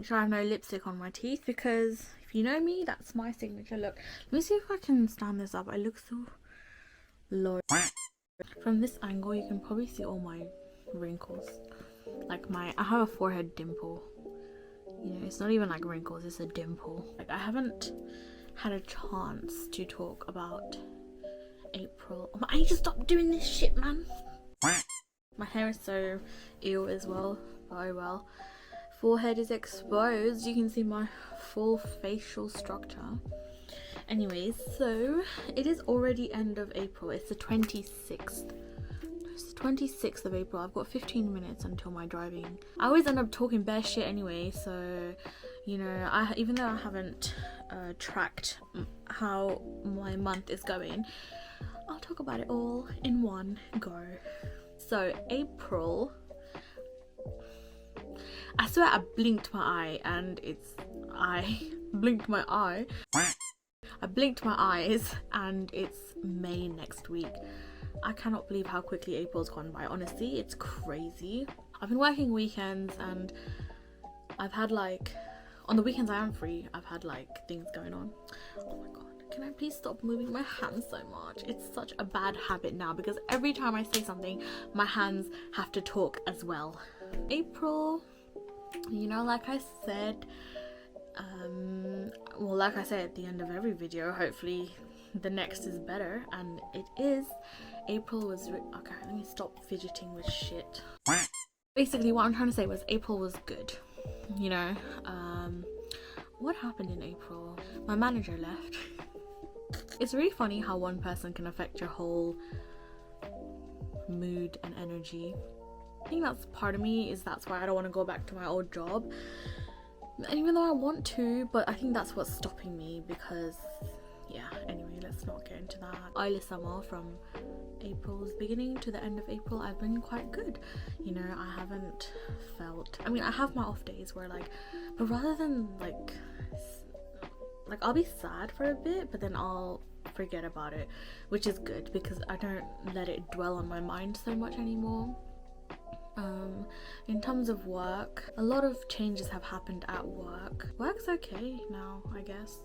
Make sure I have no lipstick on my teeth, because if you know me, that's my signature look. Let me see if I can stand this up. I look so low. From this angle, you can probably see all my wrinkles. Like I have a forehead dimple. You know, it's not even like wrinkles, it's a dimple. Like, I haven't had a chance to talk about April. I need to stop doing this shit, man. My hair is so ill as well. Oh well. Forehead is exposed. You can see my full facial structure. Anyways, so it is already end of April. It's the 26th. It's the 26th of April. I've got 15 minutes until my driving. I always end up talking bare shit anyway, so you know, even though I haven't tracked how my month is going, I'll talk about it all in one go. So April, I swear I blinked my eye and I blinked my eyes and it's May next week. I cannot believe how quickly April's gone by. Honestly, it's crazy. I've been working weekends and I've had like, on the weekends I am free, I've had like things going on. Oh my god, can I please stop moving my hands so much? It's such a bad habit now because every time I say something, my hands have to talk as well. April, you know, like I said, well, like I say at the end of every video, hopefully the next is better, and it is. April was okay, let me stop fidgeting with shit. Basically what I'm trying to say was April was good, you know. What happened in April? My manager left. It's really funny how one person can affect your whole mood and energy. I think that's part of me, is that's why I don't want to go back to my old job. And even though I want to, but I think that's what's stopping me, because yeah, anyway, let's not get into that. Early summer, from April's beginning to the end of April, I've been quite good. You know, I haven't felt, I mean, I have my off days where like, but rather than like I'll be sad for a bit, but then I'll forget about it, which is good because I don't let it dwell on my mind so much anymore. In terms of work, a lot of changes have happened at work. Work's okay now, I guess.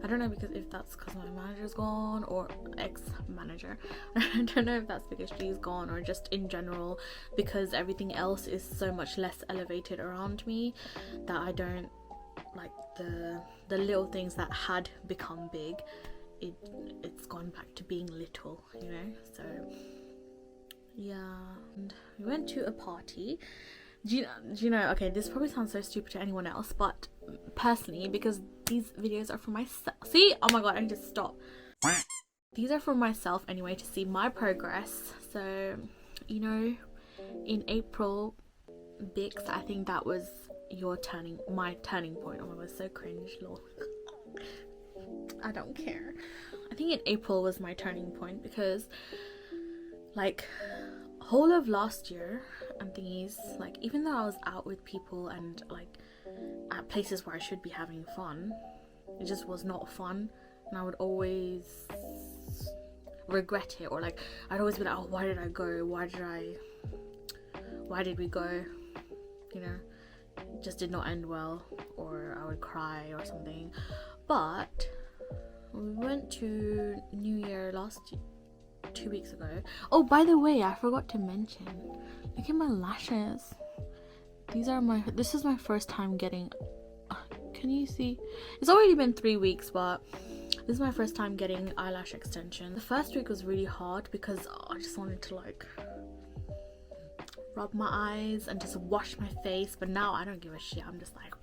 I don't know if that's because my manager's gone, or ex-manager. I don't know if that's because she's gone, or just in general because everything else is so much less elevated around me that I don't like the little things that had become big. It's gone back to being little, you know. So yeah, and we went to a party. Do you know, okay, this probably sounds so stupid to anyone else, but personally, because these videos are for myself. See, oh my god, I need to stop. These are for myself anyway, to see my progress. So, you know, in April, Bix, I think that was my turning point. Oh my god, so cringe, lol. I don't care. I think in April was my turning point because like whole of last year and thingies, like even though I was out with people and like at places where I should be having fun, it just was not fun, and I would always regret it, or like I'd always be like, oh, why did I go, why did we go, you know, it just did not end well, or I would cry or something. But we went to New Year 2 weeks ago. Oh, by the way, I forgot to mention, look at my lashes. This is my first time getting, can you see? It's already been 3 weeks, but this is my first time getting eyelash extension. The first week was really hard because I just wanted to like rub my eyes and just wash my face, but now I don't give a shit. I'm just like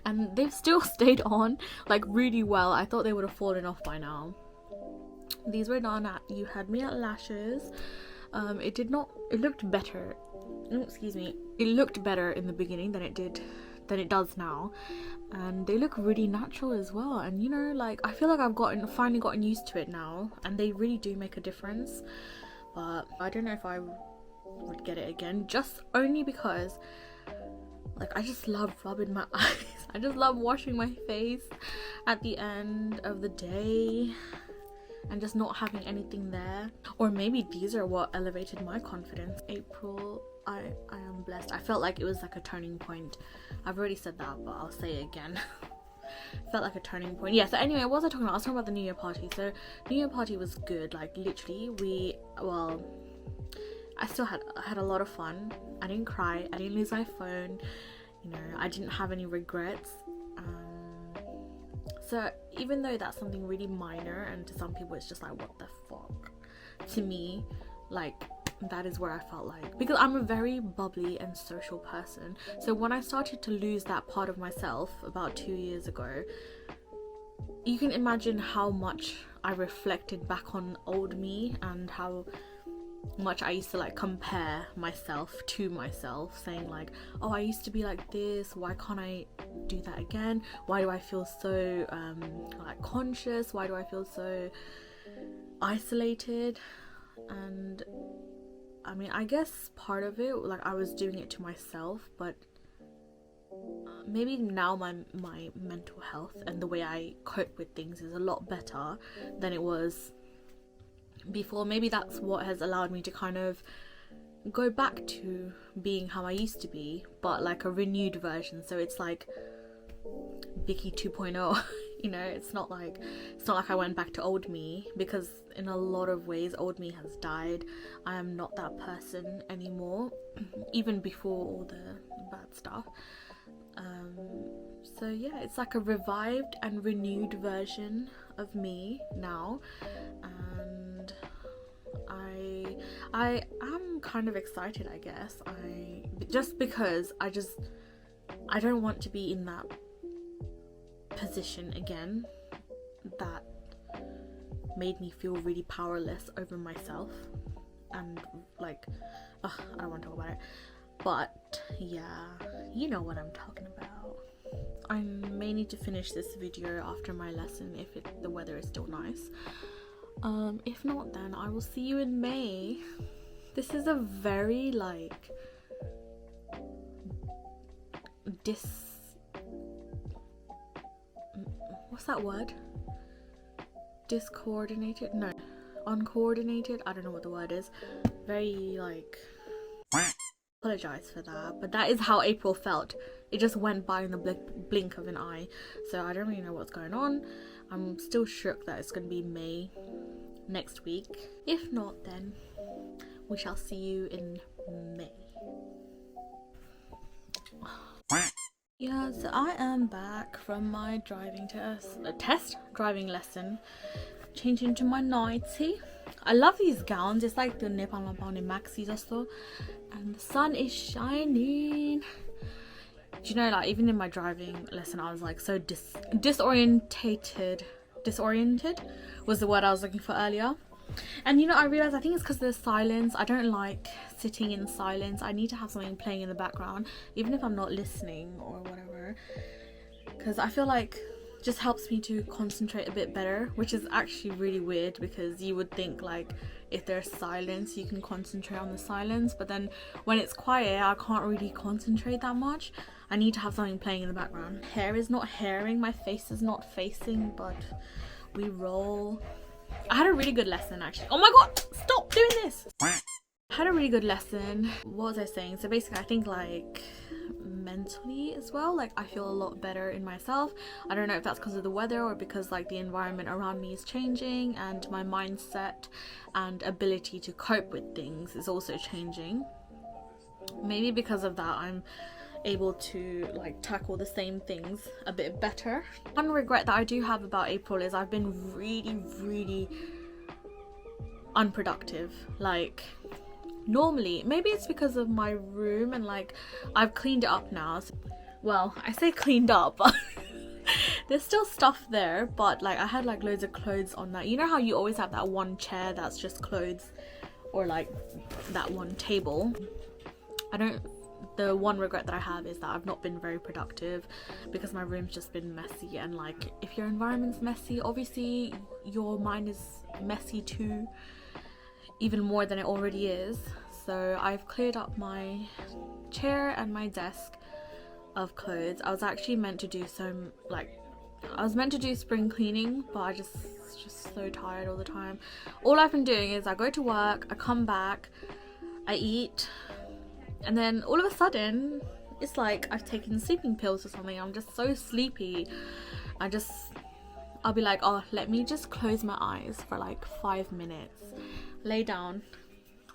and they've still stayed on like really well. I thought they would have fallen off by now. These were done at You Had Me at Lashes. It looked better, excuse me, it looked better in the beginning than it does now, and they look really natural as well. And you know, like I feel like I've finally gotten used to it now, and they really do make a difference. But I don't know if I would get it again, just only because like I just love rubbing my eyes. I just love washing my face at the end of the day and just not having anything there. Or maybe these are what elevated my confidence. April, I am I'm blessed. I felt like it was like a turning point. I've already said that, but I'll say it again. Felt like a turning point. Yeah, so anyway, what was I talking about? I was talking about the New Year party. So New Year party was good. Like literally I still had a lot of fun. I didn't cry, I didn't lose my phone, you know, I didn't have any regrets. So even though that's something really minor, and to some people it's just like, what the fuck, to me, like, that is where I felt like, because I'm a very bubbly and social person, so when I started to lose that part of myself about 2 years ago, you can imagine how much I reflected back on old me and how much I used to like compare myself to myself, saying like, oh, I used to be like this, why can't I do that again? Why do I feel so like conscious? Why do I feel so isolated? And I mean, I guess part of it, like, I was doing it to myself, but maybe now my mental health and the way I cope with things is a lot better than it was before. Maybe that's what has allowed me to kind of go back to being how I used to be, but like a renewed version. So it's like Vicky 2.0. You know, it's not like I went back to old me, because in a lot of ways old me has died. I am not that person anymore, even before all the bad stuff. So yeah, it's like a revived and renewed version of me now, and I am kind of excited, I guess. Just because I don't want to be in that position again that made me feel really powerless over myself, and like, I don't want to talk about it, but yeah, you know what I'm talking about. I may need to finish this video after my lesson if the weather is still nice. If not, then I will see you in May. This is a very like what's that word? Discoordinated? No, uncoordinated? I don't know what the word is. Very like, apologize for that, but that is how April felt. It just went by in the blink of an eye, so I don't really know what's going on. I'm still shook that it's going to be May next week. If not, then we shall see you in May. Yeah, so I am back from my driving driving lesson, changing to my nightie. I love these gowns. It's like the Nepal maxis or so, and the sun is shining. Do you know, like, even in my driving lesson I was like so disoriented was the word I was looking for earlier. And you know, I realized I think it's because there's silence. I don't like sitting in silence. I need to have something playing in the background, even if I'm not listening or whatever, because I feel like it just helps me to concentrate a bit better, which is actually really weird, because you would think like if there's silence you can concentrate on the silence, but then when it's quiet I can't really concentrate that much. I need to have something playing in the background. Hair is not hairing, my face is not facing, but we roll. I had a really good lesson actually. Oh my god, stop doing this. I had a really good lesson. What was I saying? So basically I think like mentally as well, like I feel a lot better in myself. I don't know if that's because of the weather or because like the environment around me is changing, and my mindset and ability to cope with things is also changing. Maybe because of that I'm able to like tackle the same things a bit better. One regret that I do have about April is I've been really unproductive. Like, normally, maybe it's because of my room, and like I've cleaned it up now. Well, I say cleaned up, but there's still stuff there, but like I had like loads of clothes on that. You know how you always have that one chair that's just clothes, or like that one table? The one regret that I have is that I've not been very productive because my room's just been messy, and like if your environment's messy, obviously your mind is messy too, even more than it already is. So I've cleared up my chair and my desk of clothes. I was actually meant to do spring cleaning, but I just so tired all the time. All I've been doing is I go to work, I come back, I eat, And then all of a sudden, it's like I've taken sleeping pills or something. I'm just so sleepy. I'll be like, oh, let me just close my eyes for like 5 minutes. Lay down.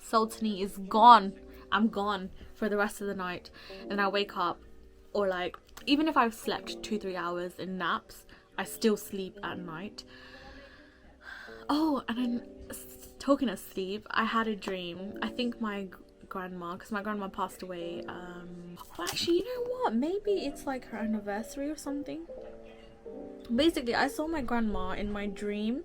Sultani is gone. I'm gone for the rest of the night. And I wake up, or like, even if I've slept 2-3 hours in naps, I still sleep at night. Oh, and then talking of sleep, I had a dream. I think my grandma, because my grandma passed away. Well, actually, you know what? Maybe it's like her anniversary or something. Basically, I saw my grandma in my dream.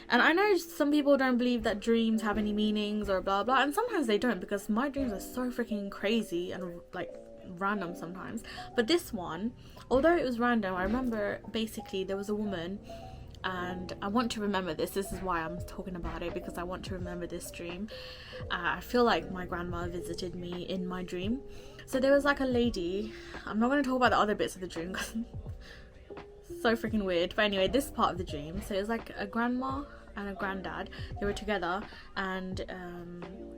And I know some people don't believe that dreams have any meanings or blah blah, and sometimes they don't, because my dreams are so freaking crazy and like random sometimes. But this one, although it was random, I remember basically there was a woman, and I want to remember this. This is why I'm talking about it, because I want to remember this dream. I feel like my grandma visited me in my dream. So there was like a lady. I'm not going to talk about the other bits of the dream because so freaking weird. But anyway, this part of the dream, so it was like a grandma and a granddad. They were together, and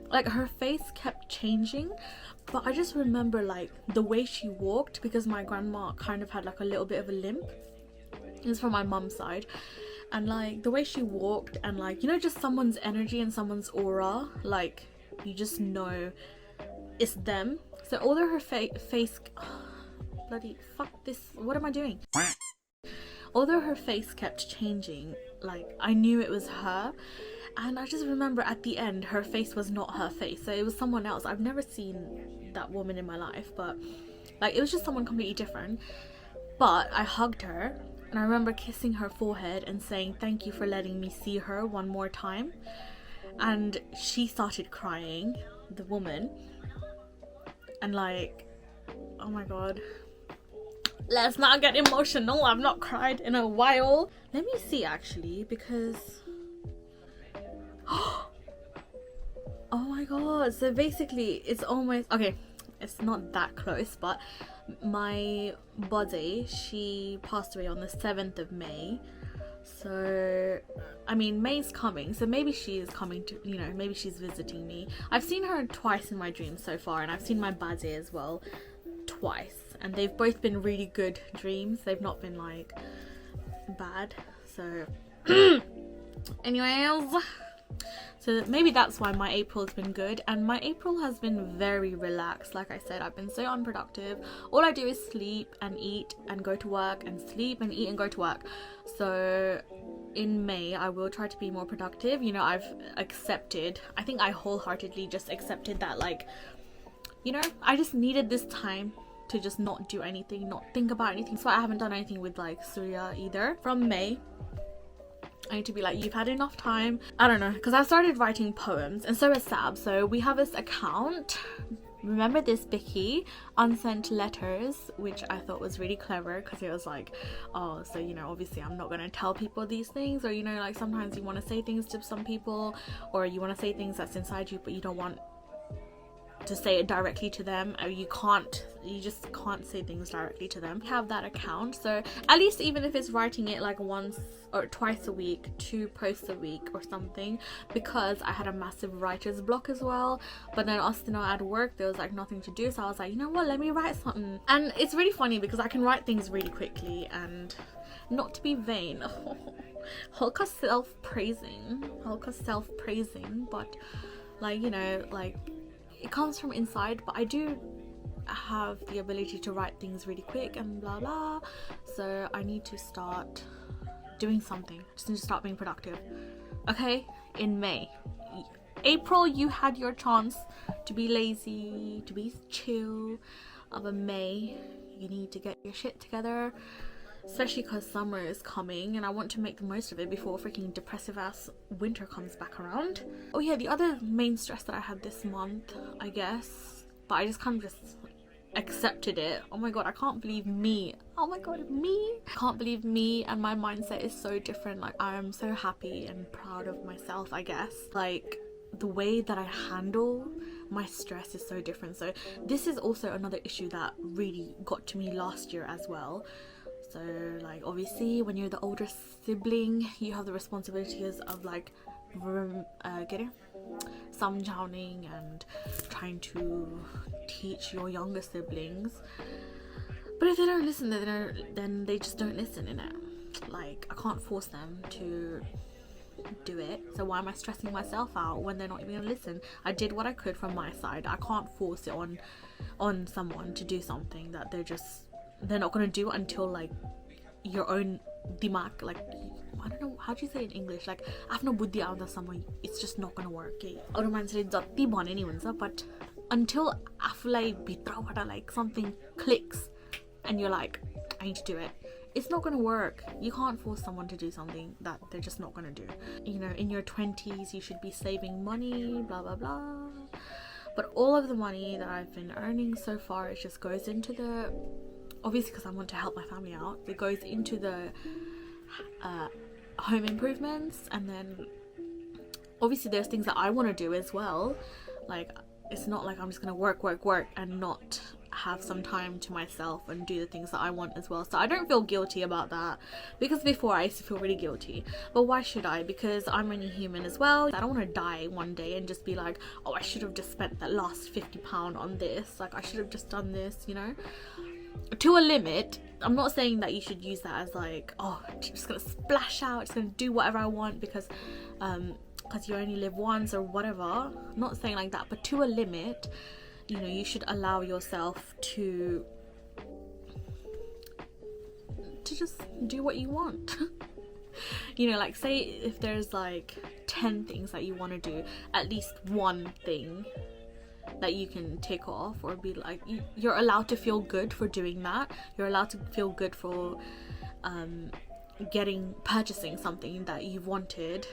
like her face kept changing, but I just remember like the way she walked, because my grandma kind of had like a little bit of a limp. It was from my mum's side, and like the way she walked, and like, you know, just someone's energy and someone's aura, like you just know it's them. So although her face bloody fuck this, what am I doing? Although her face kept changing, like I knew it was her. And I just remember at the end her face was not her face, so it was someone else. I've never seen that woman in my life, but like it was just someone completely different. But I hugged her, and I remember kissing her forehead and saying thank you for letting me see her one more time. And she started crying, the woman, and like, oh my god, let's not get emotional. I've not cried in a while. Let me see actually, because oh my god, so basically it's almost okay, it's not that close, but my body, she passed away on the 7th of May. So I mean, May's coming, so maybe she is coming to, you know, maybe she's visiting me. I've seen her twice in my dreams so far, and I've seen my body as well twice, and they've both been really good dreams. They've not been like bad. So anyways, so maybe that's why my April's been good, and my April has been very relaxed. Like I said, I've been so unproductive. All I do is sleep and eat and go to work, and sleep and eat and go to work. So in May I will try to be more productive. You know, I've accepted, I think I wholeheartedly just accepted that, like, you know, I just needed this time to just not do anything, not think about anything. So I haven't done anything with like Surya either. From May I need to be like, you've had enough time. I don't know, because I started writing poems, and so has Sab. So we have this account, remember this Bicky, unsent letters, which I thought was really clever, because it was like, oh, so you know, obviously I'm not going to tell people these things, or you know, like sometimes you want to say things to some people, or you want to say things that's inside you but you don't want to say it directly to them, or you just can't say things directly to them. Have that account, so at least even if it's writing it like once or twice a week, 2 posts a week or something, because I had a massive writer's block as well. But then also, you know, at work there was like nothing to do, so I was like, you know what, let me write something. And it's really funny because I can write things really quickly, and not to be vain, Hulka self-praising, but like, you know, like it comes from inside. But I do have the ability to write things really quick and blah blah, so I need to start doing something. Just need to start being productive. Okay, in May. April, you had your chance to be lazy, to be chill, but May, you need to get your shit together, especially because summer is coming and I want to make the most of it before freaking depressive ass winter comes back around. Oh yeah, the other main stress that I had this month, I guess, but I just kind of just accepted it. Oh my god, I can't believe me. Oh my god, me. I can't believe me, and my mindset is so different. Like, I am so happy and proud of myself, I guess. Like, the way that I handle my stress is so different. So this is also another issue that really got to me last year as well. So like, obviously when you're the older sibling, you have the responsibilities of like samjhauning and trying to teach your younger siblings. But if they don't listen, then they just don't listen, innit? Like, I can't force them to do it, so why am I stressing myself out when they're not even gonna listen? I did what I could from my side. I can't force it on someone to do something that they're not gonna do until like your own dimag, like, I don't know, how do you say it in English, like afno buddhi aunda samma it's just not gonna work. Aru maन्छेले जति भने नि हुन्छ, but until आफूलाई भित्रबाट like something clicks and you're like, I need to do it, it's not going to work. You can't force someone to do something that they're just not going to do. You know, in your 20s you should be saving money, blah blah blah, but all of the money that I've been earning so far, it just goes into the, obviously because I want to help my family out, it goes into the home improvements, and then obviously there's things that I want to do as well. Like, it's not like I'm just gonna work and not have some time to myself and do the things that I want as well. So I don't feel guilty about that, because before I used to feel really guilty. But why should I? Because I'm only human as well. I don't want to die one day and just be like, oh, I should have just spent that last £50 on this, like I should have just done this, you know, to a limit. I'm not saying that you should use that as like, oh, I'm just gonna splash out, just gonna do whatever I want because you only live once or whatever. I'm not saying like that, but to a limit. You know, you should allow yourself to just do what you want. You know, like, say if there's like 10 things that you want to do, at least one thing that you can tick off, or be like, you're allowed to feel good for doing that. You're allowed to feel good for purchasing something that you've wanted.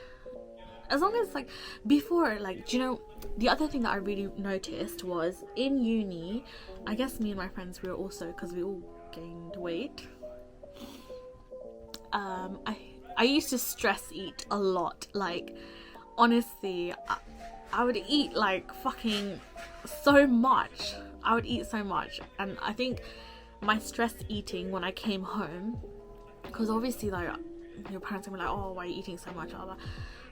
As long as, like, before, like, do you know, the other thing that I really noticed was in uni, I guess me and my friends, we were also, because we all gained weight, I used to stress eat a lot. Like, honestly, I would eat like fucking so much. I would eat so much, and I think my stress eating when I came home, because obviously like your parents will be like, oh, why are you eating so much, blah, blah,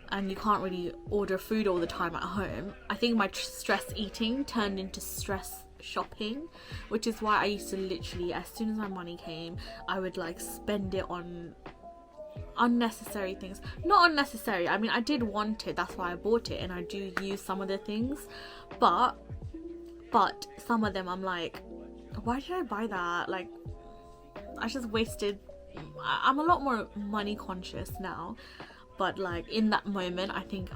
and you can't really order food all the time at home. I think my stress eating turned into stress shopping, which is why I used to literally, as soon as my money came, I would like spend it on unnecessary things. Not unnecessary, I mean, I did want it, that's why I bought it, and I do use some of the things, but some of them I'm like, why did I buy that? Like, I just wasted. I'm a lot more money conscious now, but like in that moment I think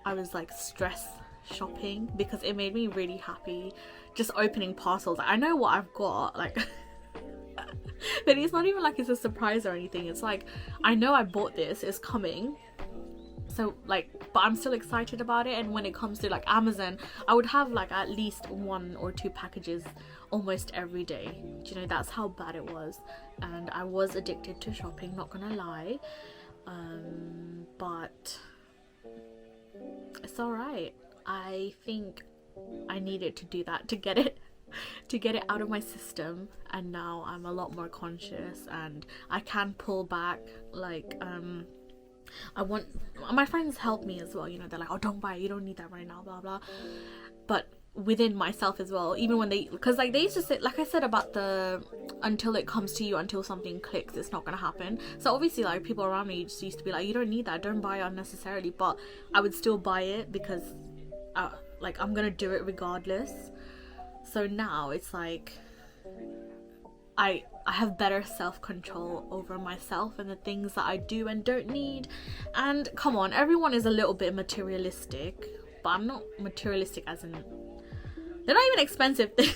I was like stress shopping because it made me really happy just opening parcels. I know what I've got, like but it's not even like it's a surprise or anything. It's like, I know I bought this, it's coming, so like, but I'm still excited about it. And when it comes to like Amazon, I would have like at least 1 or 2 packages almost every day. Do you know, that's how bad it was, and I was addicted to shopping, not gonna lie. But it's alright. I think I needed to do that to get it out of my system, and now I'm a lot more conscious and I can pull back. Like I want, my friends help me as well, you know, they're like, oh, don't buy it, you don't need that right now, blah blah. But within myself as well, even when they, because like they used to say, like I said about the until it comes to you, until something clicks, it's not gonna happen. So obviously like people around me just used to be like, you don't need that, don't buy it unnecessarily, but I would still buy it because like I'm gonna do it regardless. So now it's like I have better self-control over myself and the things that I do and don't need. And come on, everyone is a little bit materialistic, but I'm not materialistic as in, they're not even expensive things.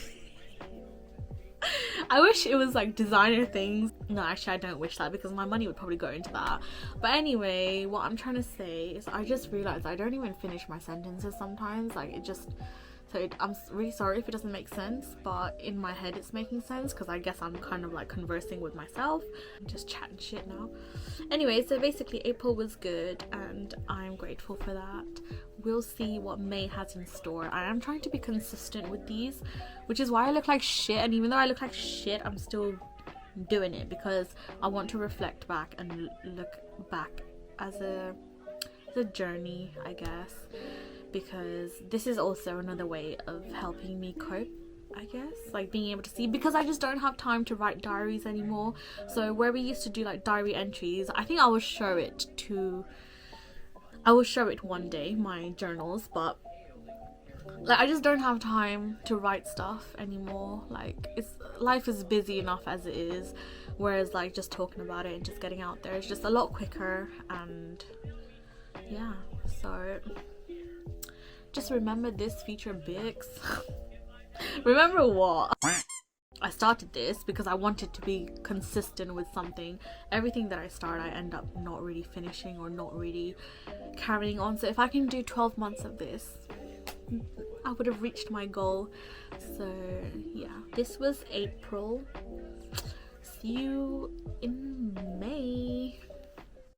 I wish it was like designer things. No, actually I don't wish that, because my money would probably go into that. But anyway, what I'm trying to say is I just realized I don't even finish my sentences sometimes. Like it just, I'm really sorry if it doesn't make sense, but in my head it's making sense because I guess I'm kind of like conversing with myself. I'm just chatting shit now. Anyway, so basically April was good and I'm grateful for that. We'll see what May has in store. I am trying to be consistent with these, which is why I look like shit, and even though I look like shit, I'm still doing it because I want to reflect back and look back as a journey, I guess. because this is also another way of helping me cope, I guess, like being able to see, because I just don't have time to write diaries anymore. So where we used to do like diary entries, I think I will show it one day, my journals, but like I just don't have time to write stuff anymore. Like life is busy enough as it is, whereas like just talking about it and just getting out there is just a lot quicker. And yeah, so just remember this, future Bix. Remember what? I started this because I wanted to be consistent with something. Everything that I start, I end up not really finishing or not really carrying on. So if I can do 12 months of this, I would have reached my goal. So yeah, this was April. See you in May.